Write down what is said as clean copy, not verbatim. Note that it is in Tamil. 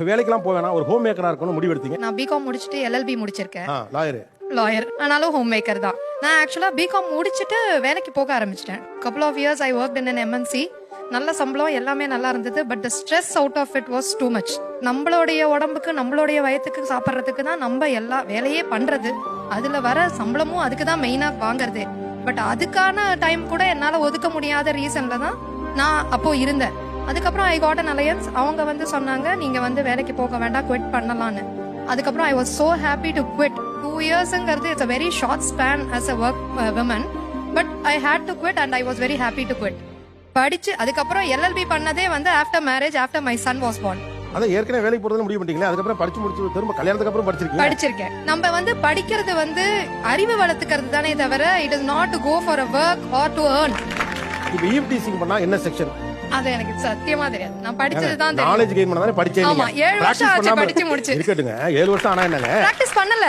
வேலைக்கெல்லாம் போவேனா, ஒரு ஹோம் மேக்கரா இருக்கணும் முடிவு எடுத்தீங்க? நான் பிகாம் முடிச்சுட்டு எல்எல்பி முடிச்சிருக்கேன். லாயர். ஆனாலும் ஹோம் மேக்கர் தான். நான் ஆக்சுவலா பிகாம் முடிச்சுட்டு வேலைக்கு போக ஆரம்பிச்சிட்டேன். couple of years I worked in an MNC. நல்ல சம்பளம் எல்லாமே நல்லா இருந்தது. But the stress out of it was too much. நம்மளுடைய உடம்புக்கு நம்மளுடைய வயத்துக்கு சாப்பிட்றதுக்கு தான் நம்ம எல்லா வேலையே பண்றது. அதுல வர சம்பளமும் அதுக்கு தான் மெயினா வாங்குறது. பட் அதுக்கான டைம் கூட என்னால ஒதுக்க முடியாத ரீசன்ல தான் நான் அப்போ இருந்தேன். அதுக்கப்புறம் ஐ காட் an alliance. அவங்க வந்து சொன்னாங்க நீங்க வந்து வேலைக்கு போக வேண்டாம், குவிட் பண்ணலான்னு. அதுக்கப்புறம் I was so happy to quit. 2 yearsங்கிறது it's a very short span as a work woman. But I had to quit and I was very happy to quit. படிச்சு அதுக்கப்புறம் எல்எல்பி பண்ணதே வந்து after marriage, after my son was born. அதான் ஏற்கனவே வேலைக்கு போறதுன்னு முடிவு பண்ணிட்டீங்களே, அதுக்கப்புறம் படிச்சு முடிச்சு திரும்ப கல்யாணத்துக்கு அப்புறம் படிச்சிருக்கேன். நம்ம வந்து படிக்கிறது வந்து அறிவு வளர்த்துக்கிறது தானே தவிர it is not to go for a work or to earn. இப்போ ஈவ்டீசிங் பண்ணா என்ன செக்ஷன்? அது எனக்கு சத்தியமா தெரியாது. நான் படிச்சது தான் தெரியும். நாலேஜ் கெயின் பண்ணா தானே படிச்சேன். ஆமா, 7 வருஷம் ஆச்சு படிச்சு முடிச்சு. இருக்கட்டுங்க, 7 வருஷம் ஆனா என்னங்க? பிராக்டிஸ் பண்ணல.